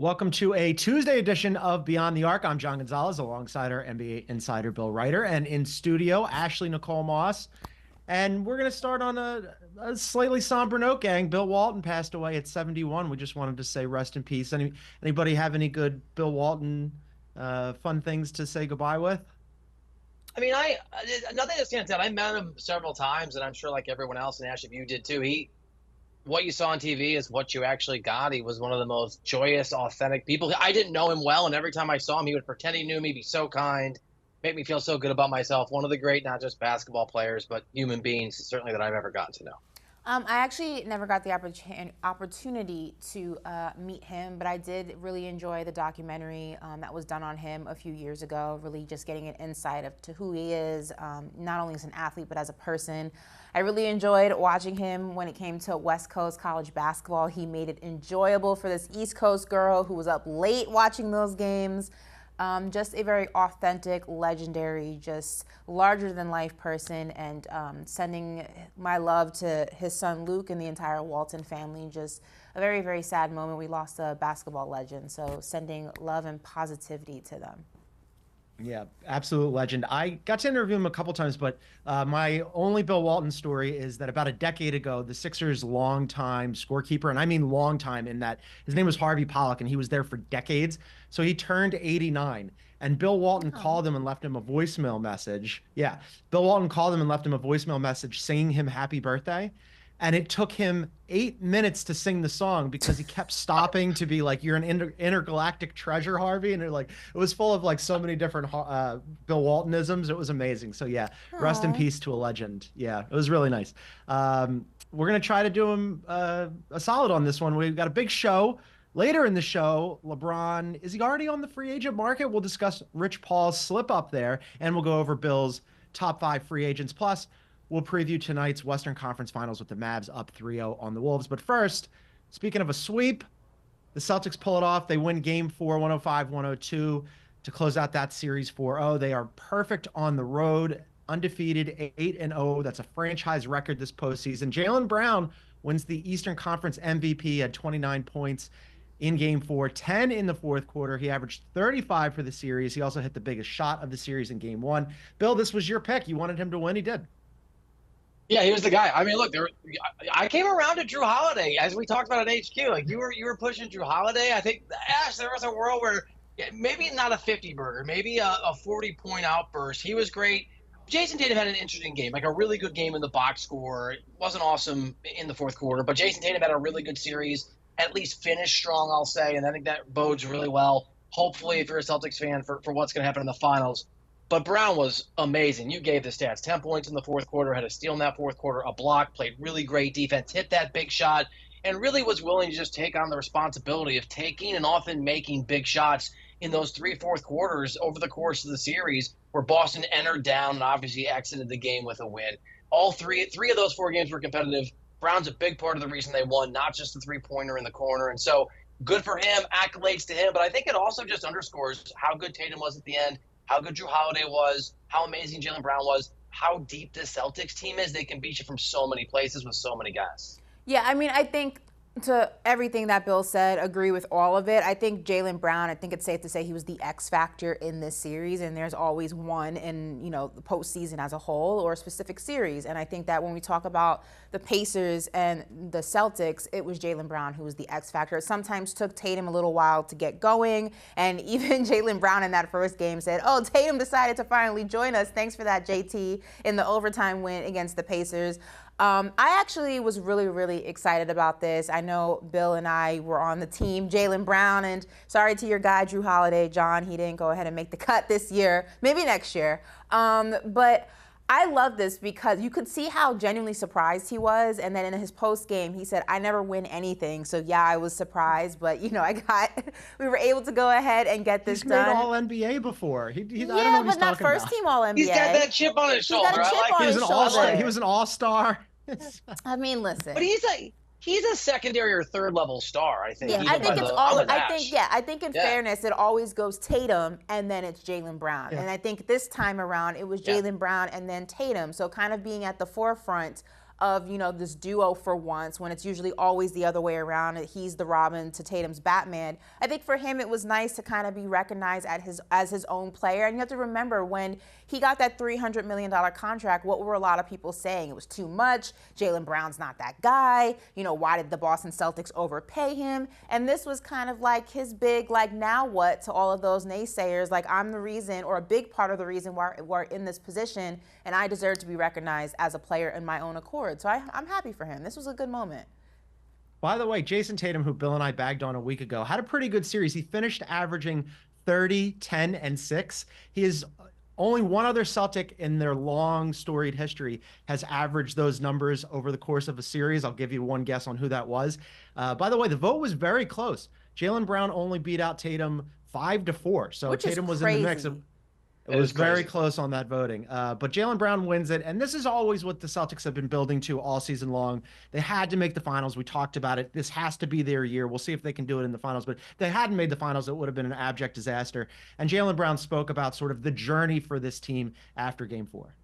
Welcome to a Tuesday edition of Beyond the Arc. I'm John Gonzalez alongside our NBA insider Bill Ryder, and in studio, Ashley Nicole Moss. And we're going to start on a slightly somber note, gang. Bill Walton passed away at 71. We just wanted to say rest in peace. Anybody have any good Bill Walton fun things to say goodbye with? I mean, nothing that stands out. I met him several times, and I'm sure like everyone else, and Ash, if you did too, what you saw on TV is what you actually got. He was one of the most joyous, authentic people. I didn't know him well, and every time I saw him, he would pretend he knew me, be so kind, make me feel so good about myself. One of the great, not just basketball players, but human beings, certainly, that I've ever gotten to know. I actually never got the opportunity to meet him, but I did really enjoy the documentary that was done on him a few years ago, really just getting an insight to who he is, not only as an athlete, but as a person. I really enjoyed watching him when it came to West Coast college basketball. He made it enjoyable for this East Coast girl who was up late watching those games. Just a very authentic, legendary, just larger-than-life person, and sending my love to his son Luke and the entire Walton family. Just a very, very sad moment. We lost a basketball legend, so sending love and positivity to them. Yeah, absolute legend. I got to interview him a couple times, but my only Bill Walton story is that about a decade ago, the Sixers' longtime scorekeeper, and I mean long time in that his name was Harvey Pollack, and he was there for decades. So he turned 89, and Bill Walton called him and left him a voicemail message. Yeah, Bill Walton called him and left him a voicemail message singing him happy birthday. And it took him 8 minutes to sing the song because he kept stopping to be like, "You're an intergalactic treasure, Harvey." And it was full of like so many different Bill Waltonisms. It was amazing. So yeah, rest in peace to a legend. Yeah, it was really nice. We're going to try to do him a solid on this one. We've got a big show. Later in the show, LeBron, is he already on the free agent market? We'll discuss Rich Paul's slip up there, and we'll go over Bill's top 5 free agents. Plus, we'll preview tonight's Western Conference Finals with the Mavs up 3-0 on the Wolves. But first, speaking of a sweep, the Celtics pull it off. They win Game 4, 105-102 to close out that series 4-0. They are perfect on the road, undefeated 8-0. That's a franchise record this postseason. Jaylen Brown wins the Eastern Conference MVP at 29 points in Game 4, 10 in the fourth quarter. He averaged 35 for the series. He also hit the biggest shot of the series in Game 1. Bill, this was your pick. You wanted him to win. He did. Yeah, he was the guy. I mean, look, I came around to Drew Holiday, as we talked about at HQ. Like you were pushing Drew Holiday. I think, Ash, there was a world where maybe not a 50-burger, maybe a 40-point outburst. He was great. Jayson Tatum had an interesting game, like a really good game in the box score. It wasn't awesome in the fourth quarter, but Jayson Tatum had a really good series, at least finished strong, I'll say, and I think that bodes really well, hopefully, if you're a Celtics fan, for what's going to happen in the finals. But Brown was amazing. You gave the stats. 10 points in the fourth quarter, had a steal in that fourth quarter, a block, played really great defense, hit that big shot, and really was willing to just take on the responsibility of taking and often making big shots in those 3 fourth quarters over the course of the series, where Boston entered down and obviously exited the game with a win. All three of those 4 games were competitive. Brown's a big part of the reason they won, not just the three-pointer in the corner. And so good for him, accolades to him. But I think it also just underscores how good Tatum was at the end, how good Drew Holiday was, how amazing Jaylen Brown was, how deep this Celtics team is. They can beat you from so many places with so many guys. Yeah, I mean, I think to everything that Bill said, agree with all of it. I think Jaylen Brown, I think it's safe to say he was the X factor in this series, and there's always one in, the postseason as a whole or a specific series. And I think that when we talk about the Pacers and the Celtics, it was Jaylen Brown who was the X factor. It sometimes took Tatum a little while to get going, and even Jaylen Brown in that first game said, "Oh, Tatum decided to finally join us. Thanks for that, JT," in the overtime win against the Pacers. I actually was really, really excited about this. I know Bill and I were on the team Jaylen Brown, and sorry to your guy, Drew Holiday, John, he didn't go ahead and make the cut this year, maybe next year. But I love this because you could see how genuinely surprised he was. And then in his post game, he said, "I never win anything." So yeah, I was surprised, but we were able to go ahead and get this done. He's made all NBA before. I don't know what he's but not talking first about. team all NBA. He's got that chip on his shoulder. He was an all-star. I mean, listen. But he's a secondary or third level star, I think. Yeah, I think it's all. I think in fairness, it always goes Tatum and then it's Jaylen Brown. Yeah. And I think this time around it was Jaylen Brown and then Tatum. So kind of being at the forefront of, this duo for once when it's usually always the other way around. He's the Robin to Tatum's Batman. I think for him it was nice to kind of be recognized as his own player. And you have to remember, when he got that $300 million contract, what were a lot of people saying? It was too much. Jaylen Brown's not that guy. Why did the Boston Celtics overpay him? And this was kind of like his big, now what, to all of those naysayers. I'm the reason, or a big part of the reason why we're in this position, and I deserve to be recognized as a player in my own accord. So I'm happy for him. This was a good moment. By the way, Jayson Tatum, who Bill and I bagged on a week ago, had a pretty good series. He finished averaging 30, 10, and 6. He is only one other Celtic in their long storied history has averaged those numbers over the course of a series. I'll give you one guess on who that was. By the way, the vote was very close. Jaylen Brown only beat out Tatum 5-4. So Tatum was in the mix. It was very close on that voting. But Jaylen Brown wins it. And this is always what the Celtics have been building to all season long. They had to make the finals. We talked about it. This has to be their year. We'll see if they can do it in the finals. But if they hadn't made the finals, it would have been an abject disaster. And Jaylen Brown spoke about sort of the journey for this team after Game 4.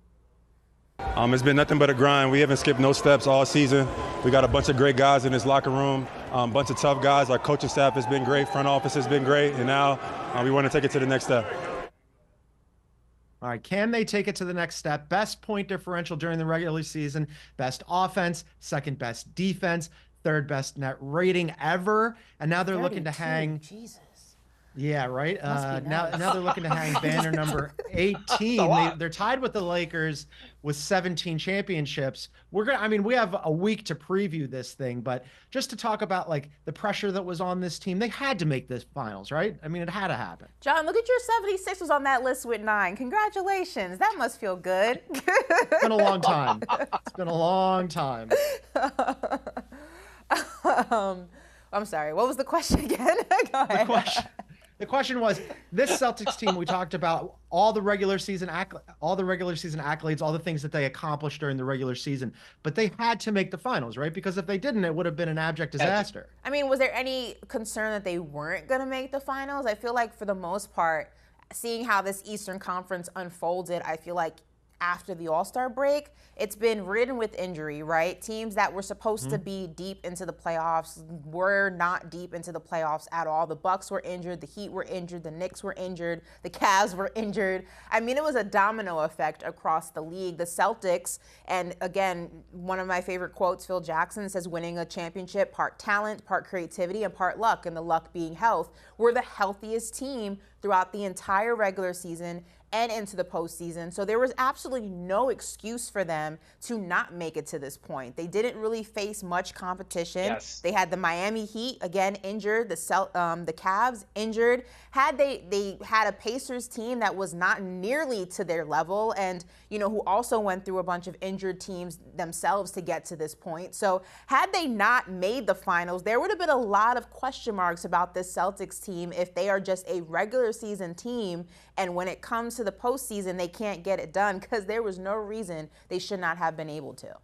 It's been nothing but a grind. We haven't skipped no steps all season. We got a bunch of great guys in this locker room, a bunch of tough guys. Our coaching staff has been great. Front office has been great. And now we want to take it to the next step. All right, can they take it to the next step? Best point differential during the regular season, best offense, second best defense, third best net rating ever, and now they're looking to hang. Jesus. Yeah, right. Now they're looking to hang banner number 18. They're tied with the Lakers with 17 championships. We have a week to preview this thing, but just to talk about the pressure that was on this team, they had to make this finals, right? It had to happen. John, look at your 76 on that list with 9. Congratulations. That must feel good. It's been a long time. It's been a long time. I'm sorry. What was the question again? Go ahead. The question was, this Celtics team, we talked about all the regular season accolades, all the things that they accomplished during the regular season, but they had to make the finals, right? Because if they didn't, it would have been an abject disaster. Was there any concern that they weren't going to make the finals? I feel like for the most part, seeing how this Eastern Conference unfolded, I feel like after the All-Star break, it's been ridden with injury, right? Teams that were supposed to be deep into the playoffs were not deep into the playoffs at all. The Bucks were injured, the Heat were injured, the Knicks were injured, the Cavs were injured. It was a domino effect across the league. The Celtics, and again, one of my favorite quotes, Phil Jackson says, winning a championship, part talent, part creativity, and part luck, and the luck being health. We're the healthiest team throughout the entire regular season and into the postseason. So there was absolutely no excuse for them to not make it to this point. They didn't really face much competition. Yes. They had the Miami Heat, again, injured, the Cavs injured. They had a Pacers team that was not nearly to their level and, who also went through a bunch of injured teams themselves to get to this point. So had they not made the finals, there would have been a lot of question marks about this Celtics team if they are just a regular season team, and when it comes to the postseason, they can't get it done, because there was no reason they should not have been able to.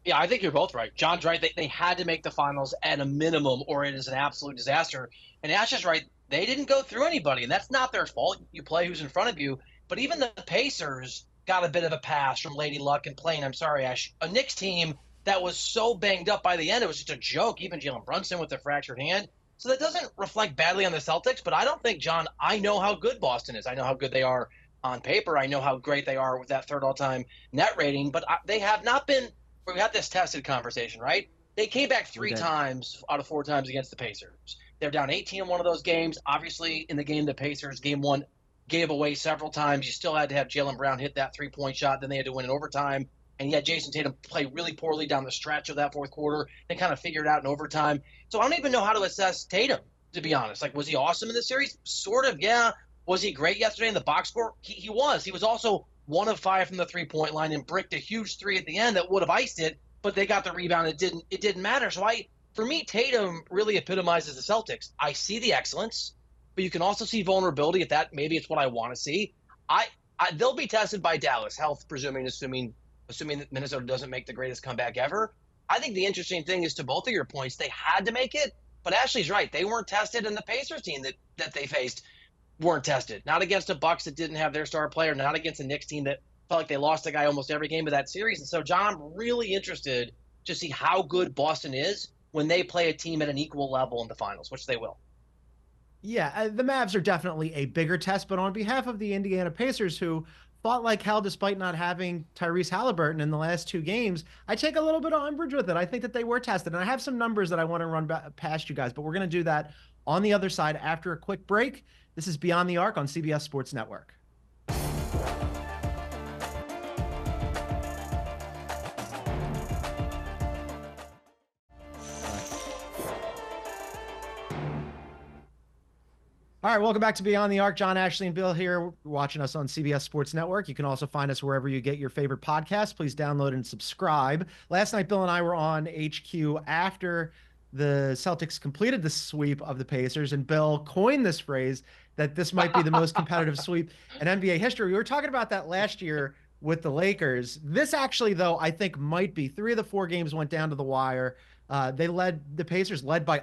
Yeah, I think you're both right. John's right. They had to make the finals at a minimum, or it is an absolute disaster. And Ash is right. They didn't go through anybody, and that's not their fault. You play who's in front of you. But even the Pacers got a bit of a pass from Lady Luck and playing, I'm sorry, Ash, a Knicks team that was so banged up by the end, it was just a joke. Even Jalen Brunson with the fractured hand. So that doesn't reflect badly on the Celtics, but I don't think, John, I know how good Boston is. I know how good they are on paper. I know how great they are with that third all-time net rating, but they have not been – we had this tested conversation, right? They came back 3 times out of 4 times against the Pacers. They're down 18 in one of those games. Obviously, in the game, the Pacers, game 1, gave away several times. You still had to have Jaylen Brown hit that 3-point shot. Then they had to win in overtime. And yet Jayson Tatum played really poorly down the stretch of that fourth quarter. They kind of figured it out in overtime. So I don't even know how to assess Tatum, to be honest. Was he awesome in this series? Sort of, yeah. Was he great yesterday in the box score? He was. He was also 1 of 5 from the 3-point line and bricked a huge 3 at the end that would have iced it, but they got the rebound. It didn't matter. So for me, Tatum really epitomizes the Celtics. I see the excellence, but you can also see vulnerability at that. Maybe it's what I want to see. They'll be tested by Dallas, health assuming that Minnesota doesn't make the greatest comeback ever. I think the interesting thing is, to both of your points, they had to make it, but Ashley's right. They weren't tested, and the Pacers team that they faced weren't tested. Not against the Bucks that didn't have their star player, not against a Knicks team that felt like they lost a guy almost every game of that series. And so, John, I'm really interested to see how good Boston is when they play a team at an equal level in the finals, which they will. Yeah, the Mavs are definitely a bigger test, but on behalf of the Indiana Pacers, who fought like hell despite not having Tyrese Halliburton in the last 2 games, I take a little bit of umbrage with it. I think that they were tested, and I have some numbers that I want to run past you guys, but we're going to do that on the other side after a quick break. This is Beyond the Arc on CBS Sports Network. All right, welcome back to Beyond the Arc. John, Ashley, and Bill here watching us on CBS Sports Network. You can also find us wherever you get your favorite podcasts. Please download and subscribe. Last night, Bill and I were on HQ after the Celtics completed the sweep of the Pacers, and Bill coined this phrase that this might be the most competitive sweep in NBA history. We were talking about that last year with the Lakers. This actually, though, I think might be. 3 of the 4 games went down to the wire. The Pacers led by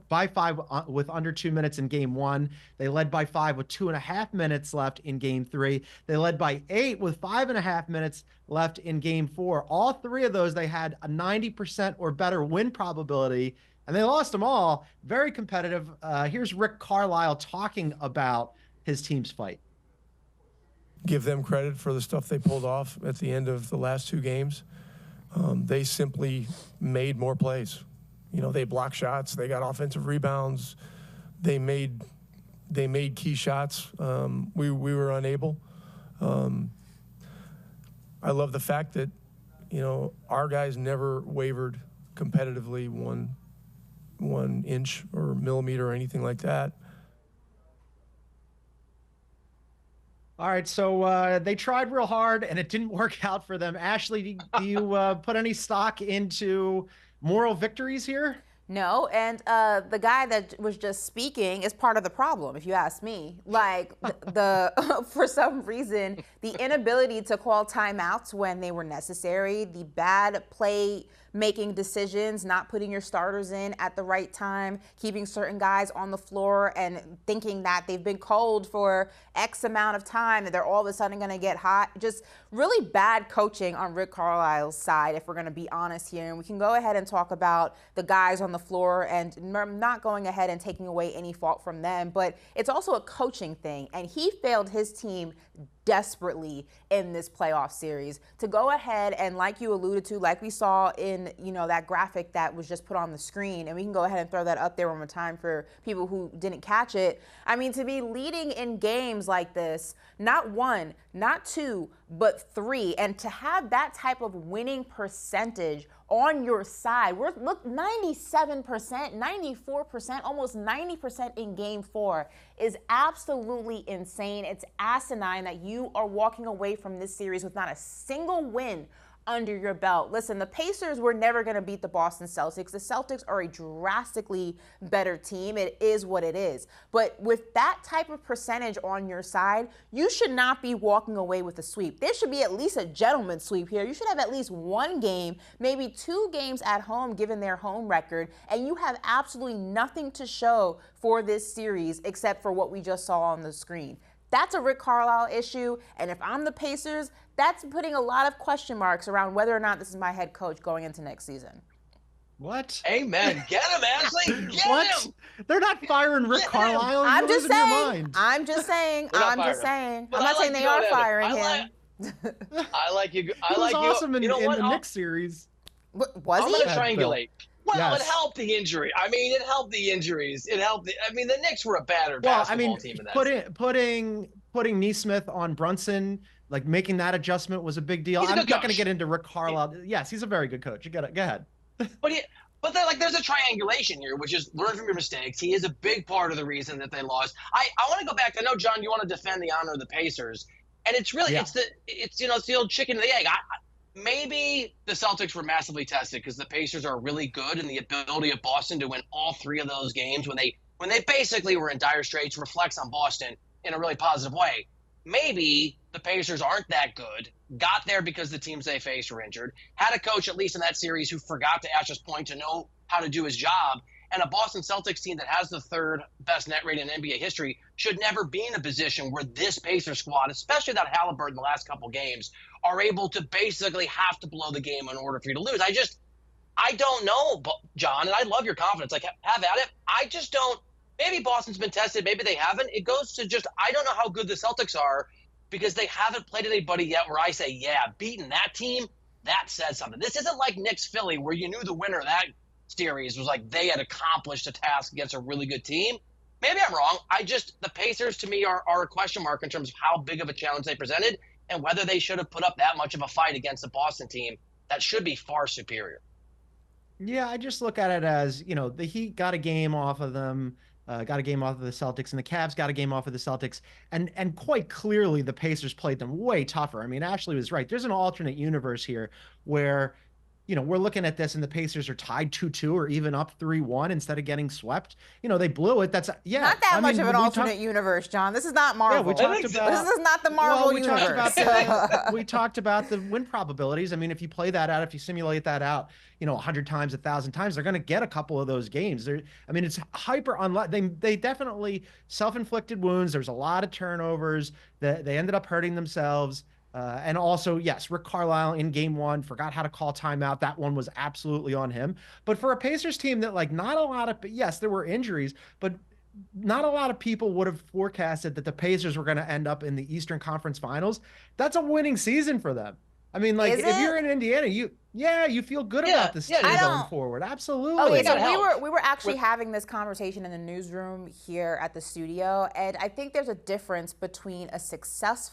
by 5 with under 2 minutes in game 1. They led by 5 with 2.5 minutes left in game 3. They led by 8 with 5.5 minutes left in game 4. All 3 of those, they had a 90% or better win probability, and they lost them all. Very competitive. Here's Rick Carlisle talking about his team's fight. Give them credit for the stuff they pulled off at the end of the last 2 games. They simply made more plays. They blocked shots. They got offensive rebounds. They made key shots. We were unable. I love the fact that, our guys never wavered competitively one inch or millimeter or anything like that. All right, so they tried real hard, and it didn't work out for them. Ashley, do you put any stock into moral victories here? No, and the guy that was just speaking is part of the problem, if you ask me. Like, for some reason, the inability to call timeouts when they were necessary, the bad play making decisions, not putting your starters in at the right time, keeping certain guys on the floor and thinking that they've been cold for X amount of time, that they're all of a sudden going to get hot. Just really bad coaching on Rick Carlisle's side, if we're going to be honest here. And we can go ahead and talk about the guys on the floor, and I'm not going ahead and taking away any fault from them, but it's also a coaching thing. And he failed his team desperately in this playoff series to go ahead and, like you alluded to, like we saw in that graphic that was just put on the screen, and we can go ahead and throw that up there one more time for people who didn't catch it. I mean, to be leading in games like this, not 1, not 2, but 3, and to have that type of winning percentage on your side. Look, 97%, 94%, almost 90% in game 4 is absolutely insane. It's asinine that you are walking away from this series with not a single win under your belt. Listen, the Pacers were never going to beat the Boston Celtics. The Celtics are a drastically better team. It is what it is. But with that type of percentage on your side, you should not be walking away with a sweep. There should be at least a gentleman's sweep here. You should have at least 1 game, maybe 2 games at home, given their home record, and you have absolutely nothing to show for this series except for what we just saw on the screen. That's a Rick Carlisle issue, and if I'm the Pacers, that's putting a lot of question marks around whether or not this is my head coach going into next season. What? Amen. Get him, Ashley. Get what? him. They're not firing Rick Carlisle. I'm just saying. I'm not saying they are firing him. I like you. He was awesome in the Knicks series. Was I'm he? going to triangulate. Well, yes. It helped the injury. I mean, it helped the injuries. The Knicks were a battered basketball team in that. Putting Nesmith on Brunson, like making that adjustment was a big deal. I'm not going to get into Rick Carlisle. Yes, he's a very good coach. You got it. Go ahead. But there's a triangulation here, which is learn from your mistakes. He is a big part of the reason that they lost. I want to go back. I know, John, you want to defend the honor of the Pacers, and it's really it's the old chicken and the egg. Maybe the Celtics were massively tested because the Pacers are really good, and the ability of Boston to win all 3 of those games when they basically were in dire straits reflects on Boston in a really positive way. Maybe the Pacers aren't that good, got there because the teams they faced were injured, had a coach, at least in that series, who forgot, to Ash's point, to know how to do his job, And a Boston Celtics team that has the third best net rating in NBA history should never be in a position where this Pacers squad, especially that Halliburton the last couple games, are able to basically have to blow the game in order for you to lose. I don't know, John, and I love your confidence. Like, have at it. I just don't. Maybe Boston's been tested. Maybe they haven't. It goes to just, I don't know how good the Celtics are because they haven't played anybody yet where I say, yeah, beating that team, that says something. This isn't like Knicks Philly where you knew the winner of that series was like they had accomplished a task against a really good team. Maybe I'm wrong. The Pacers to me are a question mark in terms of how big of a challenge they presented and whether they should have put up that much of a fight against a Boston team that should be far superior. Yeah, I just look at it as, the Heat got a game off of them, got a game off of the Celtics, and the Cavs got a game off of the Celtics. And quite clearly the Pacers played them way tougher. I mean, Ashley was right. There's an alternate universe here where we're looking at this and the Pacers are tied 2-2 or even up 3-1 instead of getting swept. They blew it. That's not that much of an alternate universe, John. This is not Marvel. Yeah, we talked about this is not the Marvel universe. We talked about the win probabilities. I mean, if you play that out, if you simulate that out, 100 times, 1,000 times, they're going to get a couple of those games. It's hyper unlikely. They definitely self-inflicted wounds. There's a lot of turnovers. They ended up hurting themselves. And also, yes, Rick Carlisle in game one forgot how to call timeout. That one was absolutely on him. But for a Pacers team that yes, there were injuries, but not a lot of people would have forecasted that the Pacers were going to end up in the Eastern Conference Finals. That's a winning season for them. I mean, like, if you're in Indiana, you feel good about this team going forward. Absolutely. Okay, so we were actually having this conversation in the newsroom here at the studio, and I think there's a difference between a success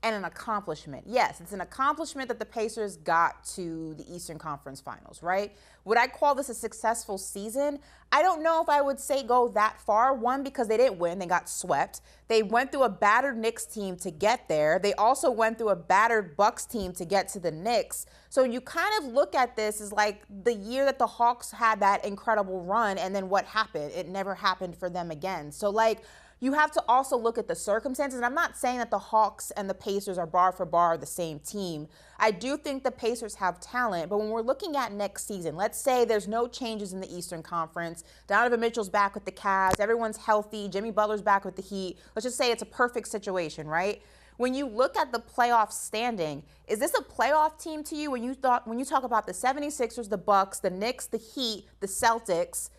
and an accomplishment. Yes, it's an accomplishment that the Pacers got to the Eastern Conference Finals, right? Would I call this a successful season? I don't know if I would say go that far. One, because they didn't win. They got swept. They went through a battered Knicks team to get there. They also went through a battered Bucks team to get to the Knicks. So you kind of look at this as like the year that the Hawks had that incredible run, and then what happened? It never happened for them again. So, like, you have to also look at the circumstances. And I'm not saying that the Hawks and the Pacers are bar for bar the same team. I do think the Pacers have talent. But when we're looking at next season, let's say there's no changes in the Eastern Conference. Donovan Mitchell's back with the Cavs. Everyone's healthy. Jimmy Butler's back with the Heat. Let's just say it's a perfect situation, right? When you look at the playoff standing, is this a playoff team to you when you talk about the 76ers, the Bucks, the Knicks, the Heat, the Celtics?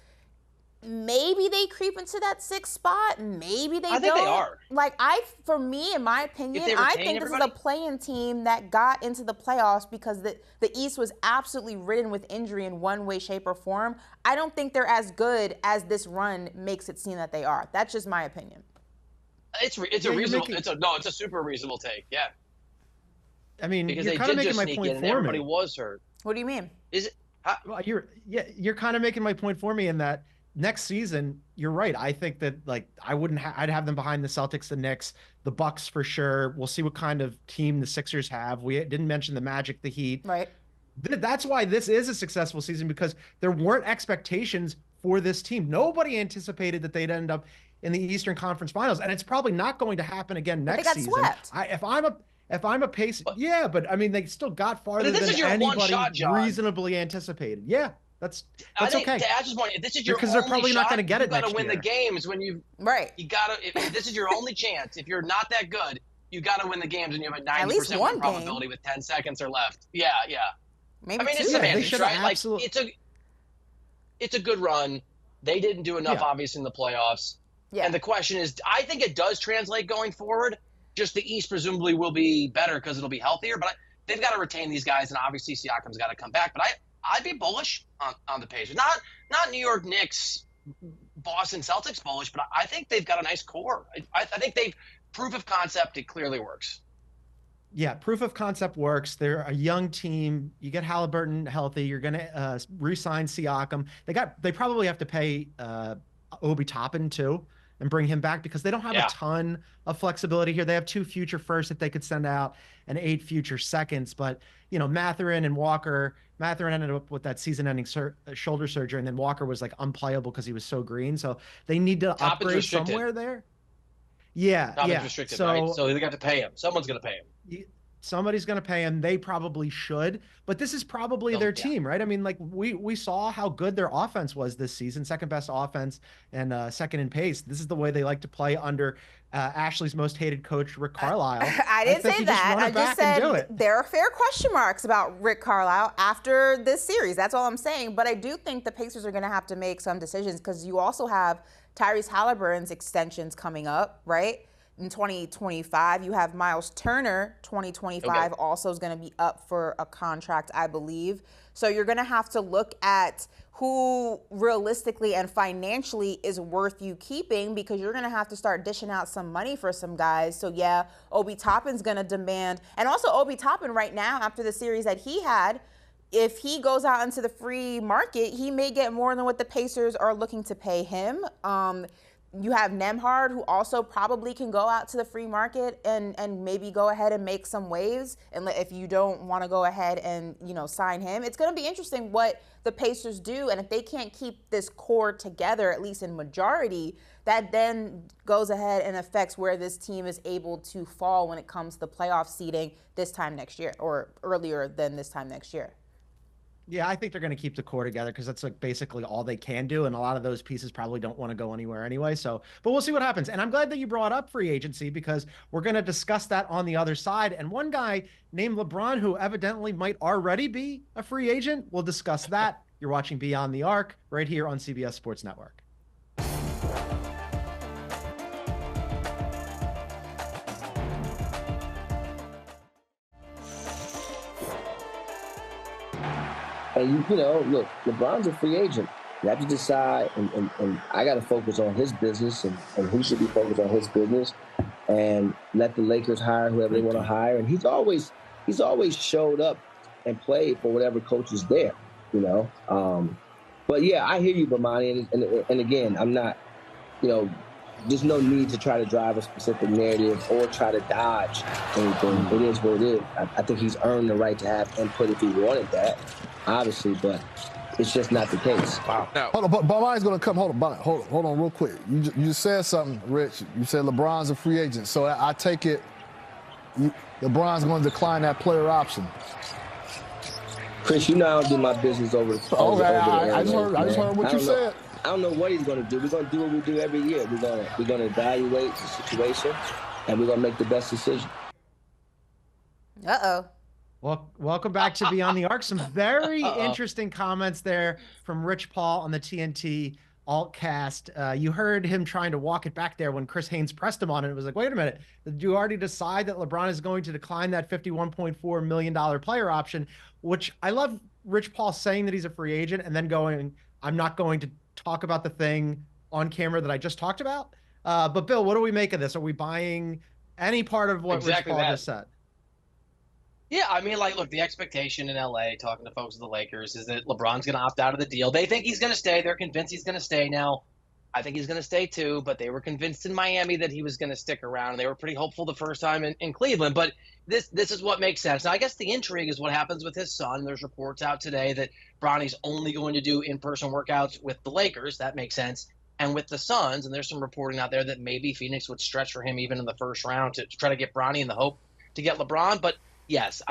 Maybe they creep into that sixth spot. Maybe they don't. I think they are. Like, for me, in my opinion, I think this is a play-in team that got into the playoffs because the East was absolutely ridden with injury in one way, shape, or form. I don't think they're as good as this run makes it seem that they are. That's just my opinion. It's a super reasonable take. Yeah. I mean, because you're kind of making my point for me. Everybody was hurt. What do you mean? Is it? Well, you're kind of making my point for me in that next season, you're right. I think that, like, I'd have them behind the Celtics, the Knicks, the Bucks for sure. We'll see what kind of team the Sixers have. We didn't mention the Magic, the Heat. Right. That's why this is a successful season, because there weren't expectations for this team. Nobody anticipated that they'd end up in the Eastern Conference Finals, and it's probably not going to happen again next season. Swept. If I'm a Pacer, but I mean, they still got farther than anybody reasonably anticipated. Yeah. That's okay. To Ash's point, if this is your because only they're probably shot, not going to get it next year. You got to win the games when you You got to. If this is your only chance, if you're not that good, you got to win the games when you have a 90% win probability with 10 seconds or left. Yeah. Maybe I mean, it's semantics, right? Like, it's a good run. They didn't do enough, obviously, in the playoffs. Yeah. And the question is, I think it does translate going forward. Just the East presumably will be better because it'll be healthier. But they've got to retain these guys, and obviously Siakam's got to come back. But I'd be bullish on the Pacers. Not New York Knicks, Boston Celtics bullish, but I think they've got a nice core. I think they've proof of concept. It clearly works. Yeah, proof of concept works. They're a young team. You get Halliburton healthy. You're going to re-sign Siakam. They probably have to pay Obi Toppin too and bring him back because they don't have a ton of flexibility here. They have 2 future firsts that they could send out and 8 future seconds. But, Mathurin and Walker, Mathurin ended up with that season-ending shoulder surgery, and then Walker was like unplayable because he was so green. So they need to upgrade somewhere there. Yeah, Toppin's restricted, right? So they got to pay him. Someone's going to pay him. Somebody's going to pay him. They probably should, but this is probably their team, right? I mean, like we saw how good their offense was this season, second best offense and second in pace. This is the way they like to play under Ashley's most hated coach, Rick Carlisle. I didn't say that. I just said there are fair question marks about Rick Carlisle after this series. That's all I'm saying. But I do think the Pacers are going to have to make some decisions because you also have Tyrese Halliburton's extensions coming up, right? In 2025, you have Miles Turner, 2025, also is going to be up for a contract, I believe. So you're going to have to look at who realistically and financially is worth you keeping because you're going to have to start dishing out some money for some guys. So, yeah, Obi Toppin's going to demand. And also Obi Toppin right now, after the series that he had, if he goes out into the free market, he may get more than what the Pacers are looking to pay him. You have Nembhard, who also probably can go out to the free market and maybe go ahead and make some waves. And if you don't want to go ahead and, sign him, it's going to be interesting what the Pacers do. And if they can't keep this core together, at least in majority, that then goes ahead and affects where this team is able to fall when it comes to playoff seeding this time next year or earlier than this time next year. Yeah, I think they're going to keep the core together because that's like basically all they can do. And a lot of those pieces probably don't want to go anywhere anyway. So, but we'll see what happens. And I'm glad that you brought up free agency because we're going to discuss that on the other side. And one guy named LeBron, who evidently might already be a free agent, we'll discuss that. You're watching Beyond the Arc right here on CBS Sports Network. And, look, LeBron's a free agent. You have to decide, and I got to focus on his business, and he should be focused on his business, and let the Lakers hire whoever they want to hire. And he's always showed up and played for whatever coach is there, But, yeah, I hear you, Bomani, and again, I'm not, there's no need to try to drive a specific narrative or try to dodge anything. It is what it is. I think he's earned the right to have input if he wanted that, obviously, but it's just not the case. Wow. Hold on, but Bomani's going to come. Hold on real quick. You just said something, Rich. You said LeBron's a free agent. So I take it LeBron's going to decline that player option. Chris, I don't do my business over the phone. I just heard what you said. I don't know what he's going to do. We're going to do what we do every year. We're going to evaluate the situation, and we're going to make the best decision. Uh-oh. Well, welcome back to Beyond the Arc. Some very interesting comments there from Rich Paul on the TNT Altcast. You heard him trying to walk it back there when Chris Haynes pressed him on it. It was like, wait a minute. Did you already decide that LeBron is going to decline that $51.4 million player option? Which I love Rich Paul saying that he's a free agent and then going, I'm not going to talk about the thing on camera that I just talked about. But Bill, what do we make of this? Are we buying any part of what Rich Paul just said? Yeah, I mean, look, the expectation in LA, talking to folks at the Lakers, is that LeBron's going to opt out of the deal. They think he's going to stay. They're convinced he's going to stay. Now, I think he's going to stay too, but they were convinced in Miami that he was going to stick around. They were pretty hopeful the first time in Cleveland, but this is what makes sense. Now, I guess the intrigue is what happens with his son. There's reports out today that Bronny's only going to do in-person workouts with the Lakers. That makes sense. And with the Suns, and there's some reporting out there that maybe Phoenix would stretch for him even in the first round to try to get Bronny in the hope to get LeBron. But yes,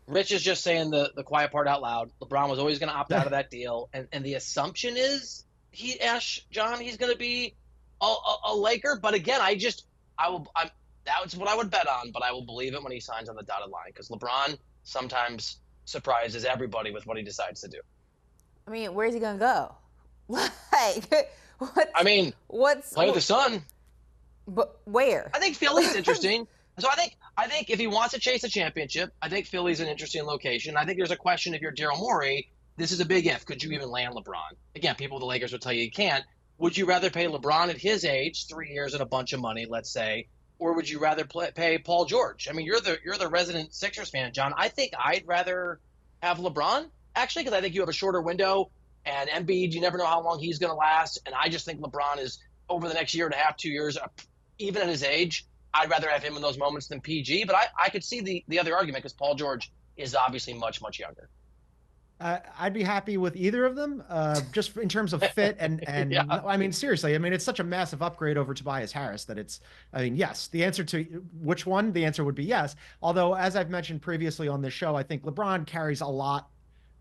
Rich is just saying the quiet part out loud. LeBron was always going to opt out of that deal. And the assumption is he's going to be a Laker. But again, that's what I would bet on, but I will believe it when he signs on the dotted line because LeBron sometimes surprises everybody with what he decides to do. I mean, where's he going to go? Play with the Sun. But where? I think Philly's interesting. So I think if he wants to chase a championship, I think Philly's an interesting location. I think there's a question if you're Daryl Morey, this is a big if. Could you even land LeBron? Again, people with the Lakers will tell you can't. Would you rather pay LeBron at his age, 3 years and a bunch of money, let's say, or would you rather pay Paul George? I mean, you're the resident Sixers fan, John. I think I'd rather have LeBron, actually, because I think you have a shorter window. And Embiid, you never know how long he's going to last. And I just think LeBron is, over the next year and a half, 2 years, even at his age, I'd rather have him in those moments than PG. But I could see the other argument because Paul George is obviously much, much younger. I'd be happy with either of them, just in terms of fit and Yeah. I mean, seriously, I mean, it's such a massive upgrade over Tobias Harris that I mean, yes, the answer to which one, the answer would be yes. Although, as I've mentioned previously on this show, I think LeBron carries a lot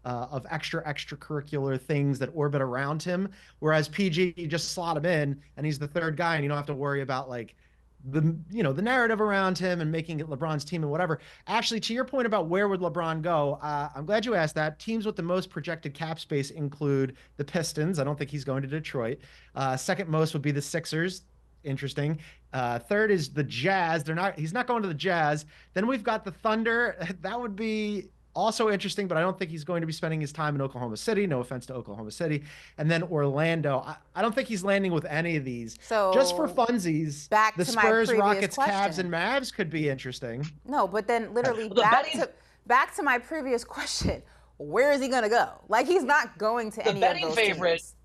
of extracurricular things that orbit around him, whereas PG, you just slot him in and he's the third guy and you don't have to worry about like the narrative around him and making it LeBron's team and whatever. Actually, to your point about where would LeBron go, I'm glad you asked that. Teams with the most projected cap space include the Pistons. I don't think he's going to Detroit. Second most would be the Sixers. Interesting. Third is the Jazz. He's not going to the Jazz. Then we've got the Thunder. That would be also interesting, but I don't think he's going to be spending his time in Oklahoma City. No offense to Oklahoma City. And then Orlando. I don't think he's landing with any of these. So just for funsies, back the to my Spurs, previous Rockets, question. Cavs, and Mavs could be interesting. No, but then literally The back to my previous question. Where is he going to go? Like, he's not going to any of betting those favorite. teams.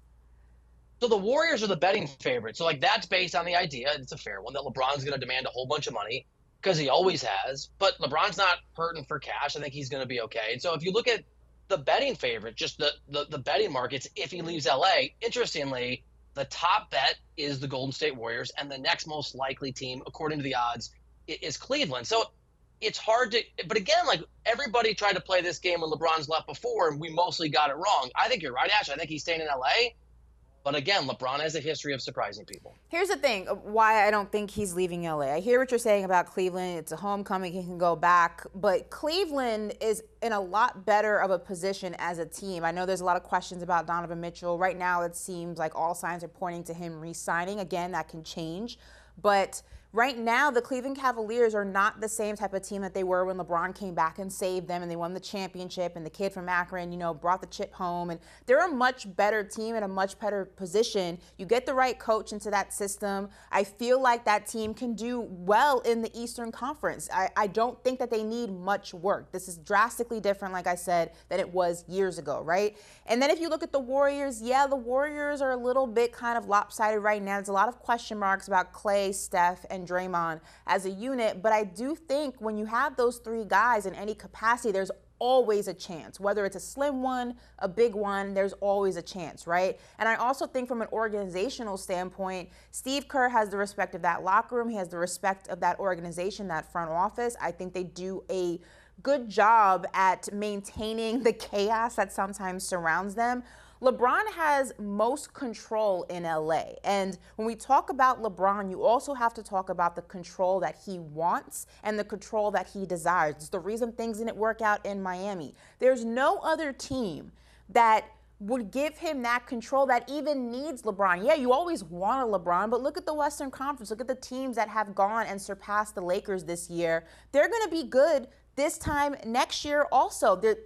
So the Warriors are the betting favorite. So like that's based on the idea, it's a fair one, that LeBron's going to demand a whole bunch of money because he always has. But LeBron's not hurting for cash. I think he's going to be okay. And so if you look at the betting favorite, just the betting markets, if he leaves LA, interestingly, the top bet is the Golden State Warriors, and the next most likely team, according to the odds, is Cleveland. So it's hard to – but again, like everybody tried to play this game when LeBron's left before, and we mostly got it wrong. I think you're right, Ash. I think he's staying in LA. But again, LeBron has a history of surprising people. Here's the thing, why I don't think he's leaving LA. I hear what you're saying about Cleveland. It's a homecoming. He can go back. But Cleveland is in a lot better of a position as a team. I know there's a lot of questions about Donovan Mitchell. Right now, it seems like all signs are pointing to him re-signing. Again, that can change. But right now, the Cleveland Cavaliers are not the same type of team that they were when LeBron came back and saved them and they won the championship and the kid from Akron, brought the chip home. And they're a much better team in a much better position. You get the right coach into that system. I feel like that team can do well in the Eastern Conference. I don't think that they need much work. This is drastically different, like I said, than it was years ago, right? And then if you look at the Warriors, yeah, the Warriors are a little bit kind of lopsided right now. There's a lot of question marks about Klay, Steph, and Draymond as a unit, but I do think when you have those three guys in any capacity, there's always a chance. Whether it's a slim one, a big one, there's always a chance, right? And I also think from an organizational standpoint, Steve Kerr has the respect of that locker room. He has the respect of that organization, that front office. I think they do a good job at maintaining the chaos that sometimes surrounds them. LeBron has most control in LA. And when we talk about LeBron, you also have to talk about the control that he wants and the control that he desires. It's the reason things didn't work out in Miami. There's no other team that would give him that control that even needs LeBron. Yeah, you always want a LeBron, but look at the Western Conference. Look at the teams that have gone and surpassed the Lakers this year. They're going to be good this time next year also. The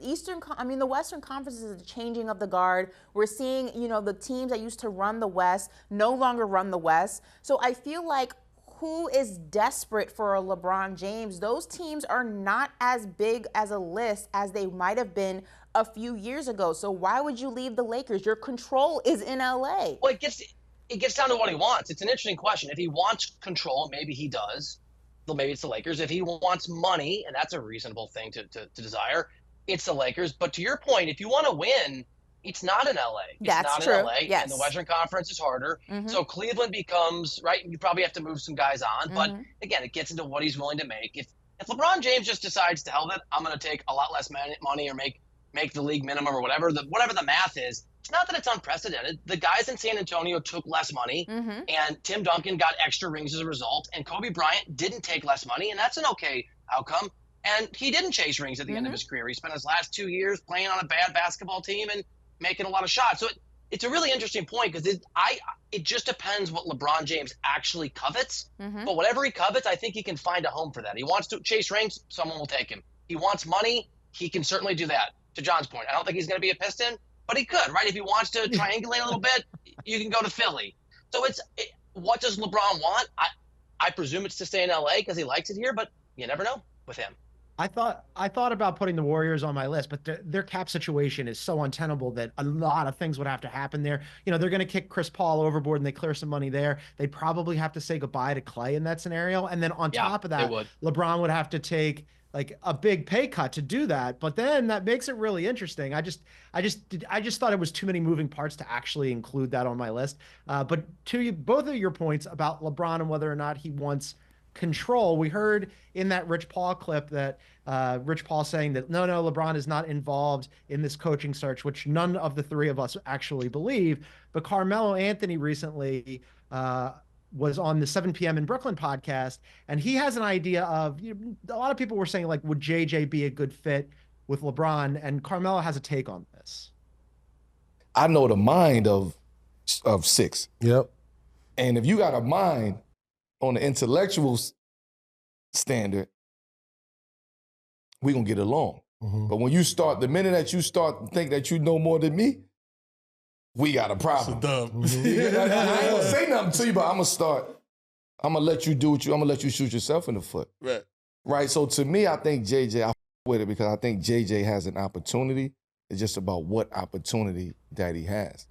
Western Conference is the changing of the guard. We're seeing, the teams that used to run the West no longer run the West. So I feel like who is desperate for a LeBron James? Those teams are not as big as a list as they might have been a few years ago. So why would you leave the Lakers? Your control is in LA. Well, it gets down to what he wants. It's an interesting question. If he wants control, maybe he does. Well, maybe it's the Lakers. If he wants money, and that's a reasonable thing to desire, it's the Lakers. But to your point, if you want to win, it's not in LA. That's not true. in LA. Yes. And the Western Conference is harder. Mm-hmm. So Cleveland becomes, right, you probably have to move some guys on. But again, it gets into what he's willing to make. If LeBron James just decides to hell of it, I'm going to take a lot less money or make the league minimum or whatever the math is, it's not that it's unprecedented. The guys in San Antonio took less money, and Tim Duncan got extra rings as a result, and Kobe Bryant didn't take less money, and that's an okay outcome. And he didn't chase rings at the end of his career. He spent his last 2 years playing on a bad basketball team and making a lot of shots. So it's a really interesting point because it just depends what LeBron James actually covets. But whatever he covets, I think he can find a home for that. He wants to chase rings, someone will take him. He wants money, he can certainly do that. To John's point, I don't think he's going to be a Piston, but he could, right? If he wants to triangulate a little bit, you can go to Philly. So what does LeBron want? I presume it's to stay in LA because he likes it here, but you never know with him. I thought about putting the Warriors on my list, but their cap situation is so untenable that a lot of things would have to happen there. They're going to kick Chris Paul overboard and they clear some money there. They'd probably have to say goodbye to Clay in that scenario. And then on top of that, LeBron would have to take like a big pay cut to do that. But then that makes it really interesting. I just thought it was too many moving parts to actually include that on my list. But both of your points about LeBron and whether or not he wants control. We heard in that Rich Paul clip that Rich Paul saying that no, LeBron is not involved in this coaching search, which none of the three of us actually believe. But Carmelo Anthony recently was on the 7 p.m. in Brooklyn podcast, and he has an idea of, a lot of people were saying, like, would JJ be a good fit with LeBron? And Carmelo has a take on this. I know the mind of six. Yep. And if you got a mind on the intellectual standard, we gonna get along. Mm-hmm. But when the minute that you start to think that you know more than me, we got a problem. Mm-hmm. I ain't gonna say nothing to you, but I'm gonna let you do I'm gonna let you shoot yourself in the foot. Right. So to me, I think JJ, I with it because I think JJ has an opportunity. It's just about what opportunity that he has.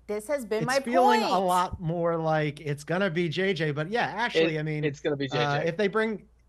This has been my point. It's feeling a lot more like it's gonna be JJ, but yeah, actually, it's gonna be JJ.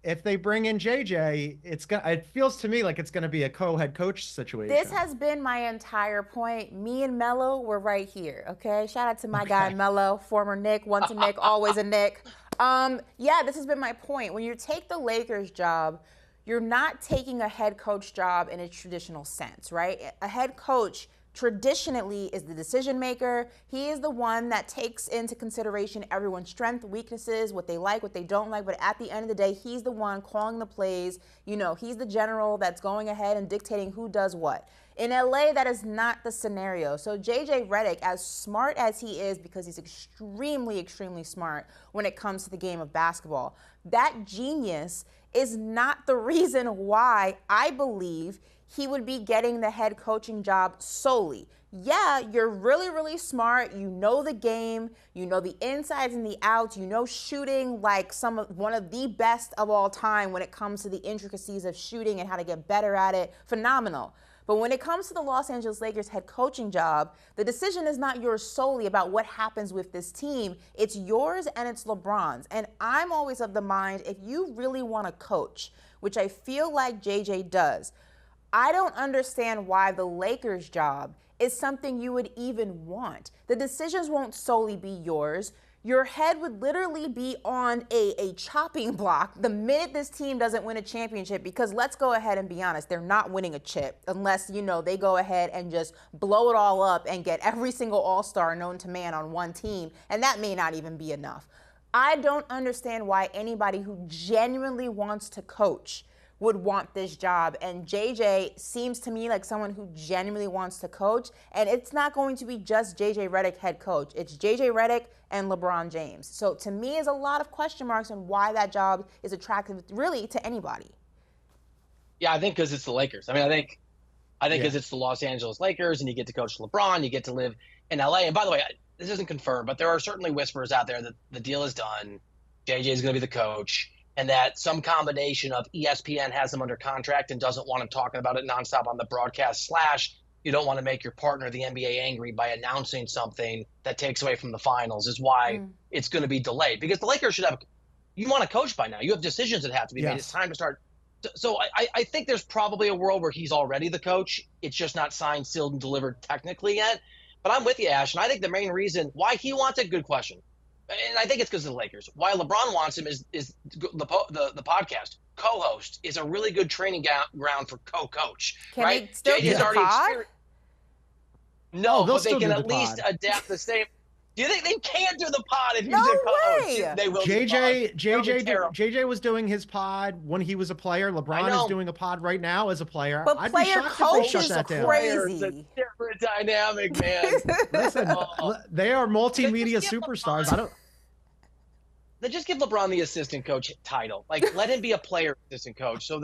If they bring in JJ, it feels to me like it's gonna be a co-head coach situation. This has been my entire point. Me and Melo were right here. Okay, shout out to my guy Melo, former Knick, once a Knick, always a Knick. Yeah, this has been my point. When you take the Lakers job, you're not taking a head coach job in a traditional sense, right? A head coach traditionally is the decision maker. He is the one that takes into consideration everyone's strengths, weaknesses, what they like, what they don't like. But at the end of the day, he's the one calling the plays. He's the general that's going ahead and dictating who does what. In LA, that is not the scenario. So JJ Redick, as smart as he is, because he's extremely, extremely smart when it comes to the game of basketball, that genius is not the reason why I believe he would be getting the head coaching job solely. Yeah, you're really, really smart. You know the game. You know the insides and the outs. You know shooting like one of the best of all time when it comes to the intricacies of shooting and how to get better at it. Phenomenal. But when it comes to the Los Angeles Lakers head coaching job, the decision is not yours solely about what happens with this team. It's yours and it's LeBron's. And I'm always of the mind, if you really want to coach, which I feel like JJ does, I don't understand why the Lakers job is something you would even want. The decisions won't solely be yours. Your head would literally be on a chopping block the minute this team doesn't win a championship, because let's go ahead and be honest, they're not winning a chip unless, they go ahead and just blow it all up and get every single all-star known to man on one team, and that may not even be enough. I don't understand why anybody who genuinely wants to coach would want this job. And JJ seems to me like someone who genuinely wants to coach. And it's not going to be just JJ Redick head coach. It's JJ Redick and LeBron James. So to me, is a lot of question marks on why that job is attractive really to anybody. Yeah, I think because it's the Lakers. I think because it's the Los Angeles Lakers and you get to coach LeBron, you get to live in LA. And by the way, this isn't confirmed, but there are certainly whispers out there that the deal is done. JJ is going to be the coach, and that some combination of ESPN has him under contract and doesn't want him talking about it nonstop on the broadcast, / you don't want to make your partner, the NBA, angry by announcing something that takes away from the finals is why it's going to be delayed. Because the Lakers should have – you want to coach by now. You have decisions that have to be made. It's time to start. So I think there's probably a world where he's already the coach. It's just not signed, sealed, and delivered technically yet. But I'm with you, Ash, and I think the main reason why he wants it, good question. And I think it's because of the Lakers. Why LeBron wants him is the podcast co-host is a really good training ground for co-coach. Can right? they still do the pod? No, but they can at least adapt the same. Do you think they can't do the pod if you're the co-host? They will. JJ was doing his pod when he was a player. LeBron is doing a pod right now as a player. But I'd player coach is crazy. It's a different dynamic, man. Listen, they are multimedia superstars. I don't. They just give LeBron the assistant coach title. Like, let him be a player assistant coach. So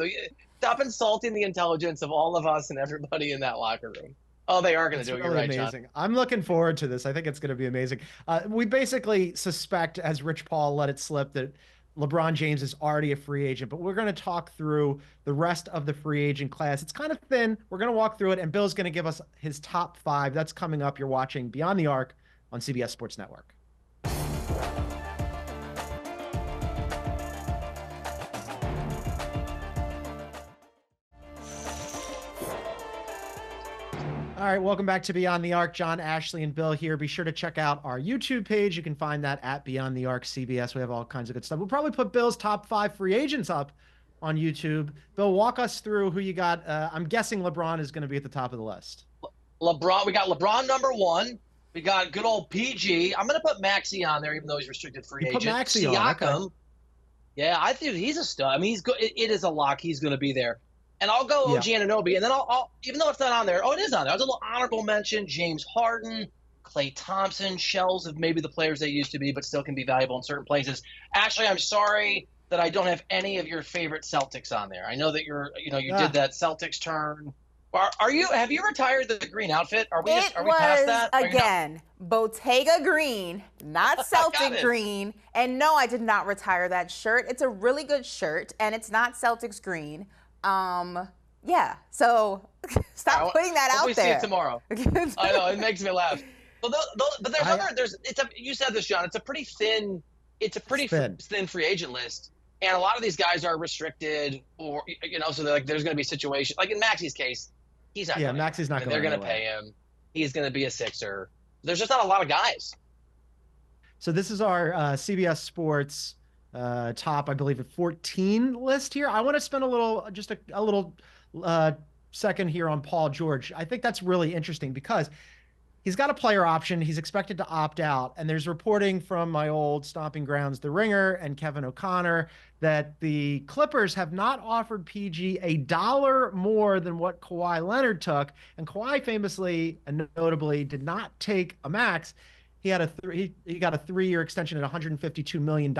stop insulting the intelligence of all of us and everybody in that locker room. Oh, they are going to do it. You're right, amazing. John. I'm looking forward to this. I think it's going to be amazing. We basically suspect, as Rich Paul let it slip, that LeBron James is already a free agent, but we're going to talk through the rest of the free agent class. It's kind of thin. We're going to walk through it, and Bill's going to give us his top 5. That's coming up. You're watching Beyond the Arc on CBS Sports Network. All right, welcome back to Beyond the Arc. John, Ashley, and Bill here. Be sure to check out our YouTube page. You can find that at Beyond the Arc CBS. We have all kinds of good stuff. We'll probably put Bill's top 5 free agents up on YouTube. Bill, walk us through who you got. I'm guessing LeBron is going to be at the top of the list. LeBron, we got LeBron number 1. We got good old PG. I'm going to put Maxey on there, even though he's restricted free agent. Put Maxey on. Siakam. Okay. Yeah, I think he's a stud. I mean, he's good. It is a lock. He's going to be there. And I'll go OG Anunoby, and then I'll even though it's not on there, it is on there. I'll do a little honorable mention: James Harden, Klay Thompson, shells of maybe the players they used to be, but still can be valuable in certain places. Ashley, I'm sorry that I don't have any of your favorite Celtics on there. I know that you did that Celtics turn. Have you retired the green outfit? Are we past that? Again, Bottega green, not Celtic green. And no, I did not retire that shirt. It's a really good shirt, and it's not Celtics green. Yeah, so stop putting that out there. We see it tomorrow. I know, it makes me laugh. But you said this, John. It's a pretty thin free agent list, and a lot of these guys are restricted, or so there's going to be situations like in Maxey's case, he's not. Yeah, Maxey's not going. They're going to pay him. He's going to be a Sixer. There's just not a lot of guys. So this is our CBS Sports top, I believe, at 14 list here. I want to spend a little second here on Paul George. I think that's really interesting because he's got a player option. He's expected to opt out. And there's reporting from my old stomping grounds, The Ringer and Kevin O'Connor, that the Clippers have not offered PG $1 more than what Kawhi Leonard took. And Kawhi famously and notably did not take a max. He got a 3-year extension at $152 million.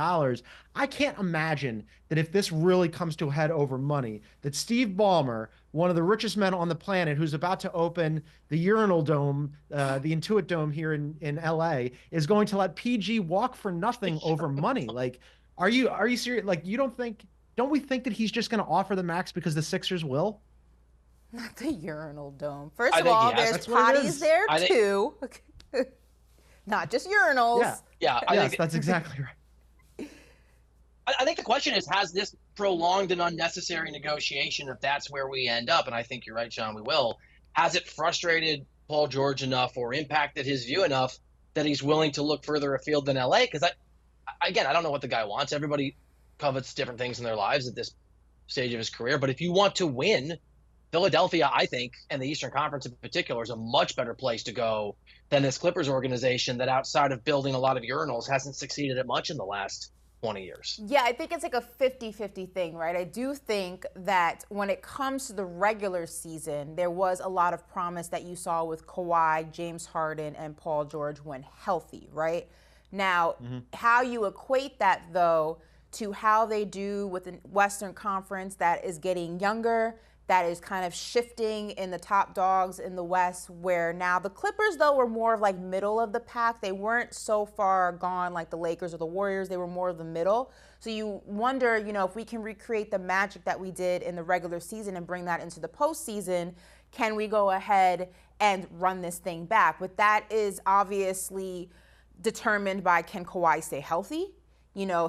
I can't imagine that if this really comes to a head over money, that Steve Ballmer, one of the richest men on the planet, who's about to open the Urinal Dome, the Intuit Dome here in LA, is going to let PG walk for nothing over money. Like, are you serious? Like, don't we think that he's just going to offer the max because the Sixers will? Not the Urinal Dome. First of all, there's potties there too. Not just urinals. Yeah. That's exactly right. I think the question is, has this prolonged an unnecessary negotiation if that's where we end up? And I think you're right, John, we will. Has it frustrated Paul George enough or impacted his view enough that he's willing to look further afield than LA? Because, I don't know what the guy wants. Everybody covets different things in their lives at this stage of his career. But if you want to win, Philadelphia, I think, and the Eastern Conference in particular, is a much better place to go than this Clippers organization that, outside of building a lot of urinals, hasn't succeeded at much in the last 20 years. Yeah, I think it's like a 50-50 thing, right? I do think that when it comes to the regular season, there was a lot of promise that you saw with Kawhi, James Harden, and Paul George when healthy, right? Now, how you equate that, though, to how they do with the Western Conference that is getting younger, that is kind of shifting in the top dogs in the West, where now the Clippers, though, were more of like middle of the pack. They weren't so far gone like the Lakers or the Warriors. They were more of the middle. So you wonder, if we can recreate the magic that we did in the regular season and bring that into the postseason, can we go ahead and run this thing back? But that is obviously determined by, can Kawhi stay healthy?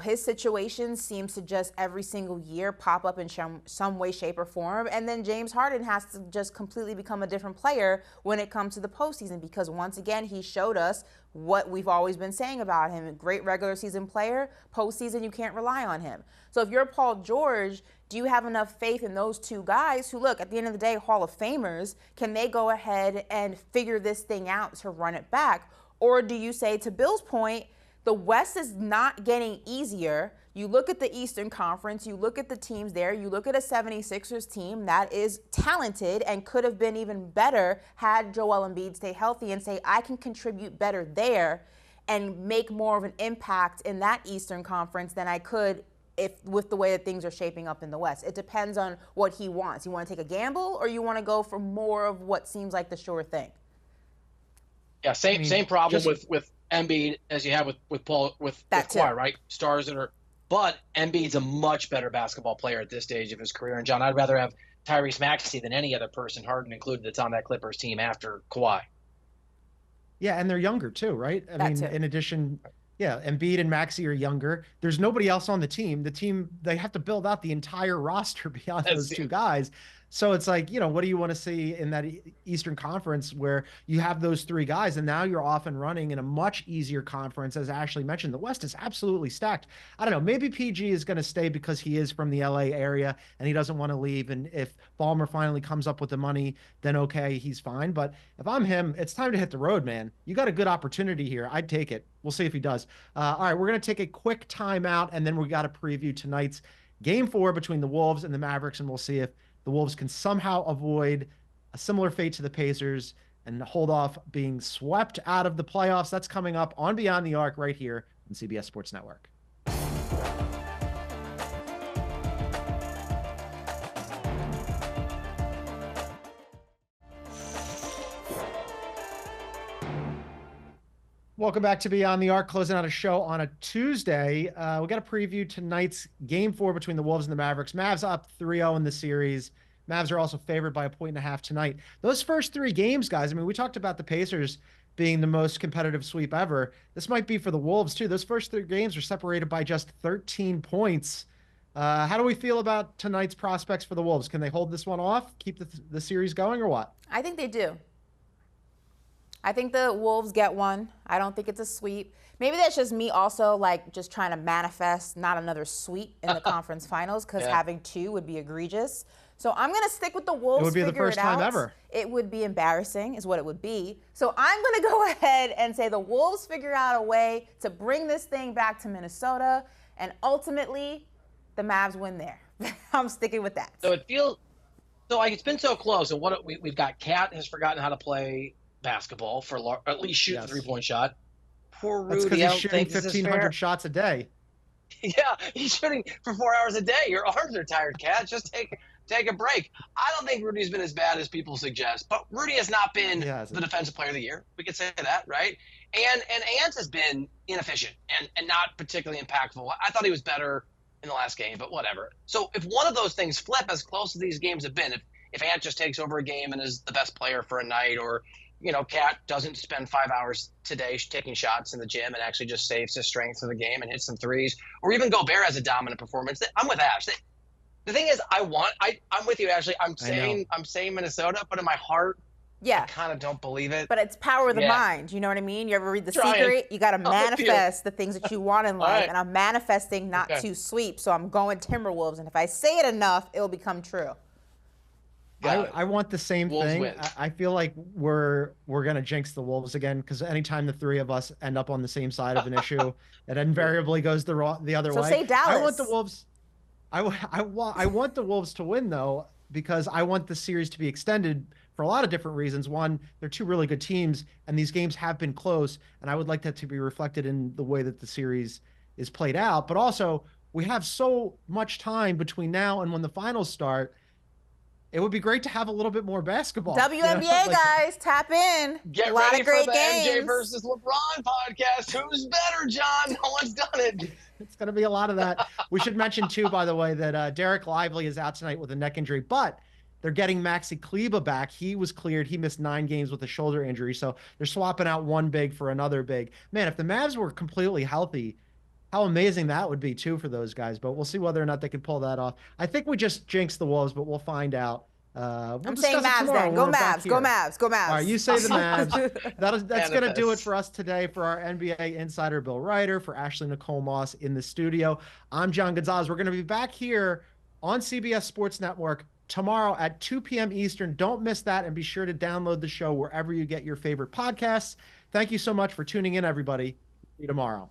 His situation seems to just every single year pop up in some way, shape, or form. And then James Harden has to just completely become a different player when it comes to the postseason, because once again, he showed us what we've always been saying about him. A great regular season player, postseason, you can't rely on him. So if you're Paul George, do you have enough faith in those two guys who, look, at the end of the day, Hall of Famers, can they go ahead and figure this thing out to run it back? Or do you say, to Bill's point, the West is not getting easier. You look at the Eastern Conference, you look at the teams there, you look at a 76ers team that is talented and could have been even better had Joel Embiid stay healthy, and say, I can contribute better there and make more of an impact in that Eastern Conference than I could with the way that things are shaping up in the West. It depends on what he wants. You want to take a gamble, or you want to go for more of what seems like the sure thing? Yeah, same problem with Embiid as you have with Paul with Kawhi, right? Stars that are But Embiid's a much better basketball player at this stage of his career. And John, I'd rather have Tyrese Maxey than any other person, Harden included, that's on that Clippers team after Kawhi. Yeah, and they're younger too, right? I mean, in addition, yeah, Embiid and Maxey are younger. There's nobody else on the team. The team, they have to build out the entire roster beyond those two guys. So it's like, you know, what do you want to see in that Eastern Conference where you have those three guys and now you're off and running in a much easier conference? As Ashley mentioned, the West is absolutely stacked. I don't know, maybe PG is going to stay because he is from the LA area and he doesn't want to leave. And if Ballmer finally comes up with the money, then okay, he's fine. But if I'm him, it's time to hit the road, man. You got a good opportunity here. I'd take it. We'll see if he does. All right, we're going to take a quick timeout and then we got to preview tonight's Game 4 between the Wolves and the Mavericks, and we'll see if the Wolves can somehow avoid a similar fate to the Pacers and hold off being swept out of the playoffs. That's coming up on Beyond the Arc right here on CBS Sports Network. Welcome back to Beyond the Arc, closing out a show on a Tuesday. We got to preview tonight's Game 4 between the Wolves and the Mavericks. Mavs up 3-0 in the series. Mavs are also favored by 1.5 tonight. Those first three games, guys, I mean, we talked about the Pacers being the most competitive sweep ever. This might be for the Wolves, too. Those first three games are separated by just 13 points. How do we feel about tonight's prospects for the Wolves? Can they hold this one off, keep the series going, or what? I think they do. I think the Wolves get one. I don't think it's a sweep. Maybe that's just me also, like, just trying to manifest not another sweep in the conference finals because having two would be egregious. So I'm going to stick with the Wolves. It would be the first time ever. It would be embarrassing is what it would be. So I'm going to go ahead and say the Wolves figure out a way to bring this thing back to Minnesota, and ultimately the Mavs win there. I'm sticking with that. So it feels so like it's been so close. And what we've got, Kat has forgotten how to play basketball for at least shoot the three-point shot. Poor Rudy. That's because he's shooting 1,500 shots a day. Yeah, he's shooting for 4 hours a day. Your arms are tired, Kat. Just take a break. I don't think Rudy's been as bad as people suggest, but Rudy has not been the defensive player of the year. We could say that, right? And Ant has been inefficient and not particularly impactful. I thought he was better in the last game, but whatever. So if one of those things flip as close as these games have been, if Ant just takes over a game and is the best player for a night, or you know, Kat doesn't spend 5 hours today taking shots in the gym and actually just saves his strength for the game and hits some threes, or even Gobert has a dominant performance, I'm with Ash. The thing is, I'm with you, Ashley. I'm saying Minnesota, but in my heart, I kind of don't believe it. But it's power of the mind. You know what I mean? You ever read The Secret? You got to manifest the things that you want in life. And I'm manifesting not to sweep. So I'm going Timberwolves. And if I say it enough, it'll become true. I want the same thing. I feel like we're gonna jinx the Wolves again because anytime the three of us end up on the same side of an issue, it invariably goes the other way. So say Dallas. I want the Wolves. I want the Wolves to win though because I want the series to be extended for a lot of different reasons. One, they're two really good teams, and these games have been close, and I would like that to be reflected in the way that the series is played out. But also, we have so much time between now and when the finals start. It would be great to have a little bit more basketball. WNBA, guys, tap in. Get ready for the MJ versus LeBron podcast. Who's better, John? No one's done it. It's going to be a lot of that. We should mention, too, by the way, that Derek Lively is out tonight with a neck injury, but they're getting Maxi Kleber back. He was cleared. He missed 9 games with a shoulder injury, so they're swapping out one big for another big. Man, if the Mavs were completely healthy, how amazing that would be, too, for those guys. But we'll see whether or not they can pull that off. I think we just jinxed the Wolves, but we'll find out. I'm saying Mavs then. Go Mavs. Go Mavs. Go Mavs. All right, you say the Mavs. That's going to do it for us today. For our NBA insider, Bill Ryder, for Ashley Nicole Moss in the studio, I'm John Gonzalez. We're going to be back here on CBS Sports Network tomorrow at 2 p.m. Eastern. Don't miss that, and be sure to download the show wherever you get your favorite podcasts. Thank you so much for tuning in, everybody. See you tomorrow.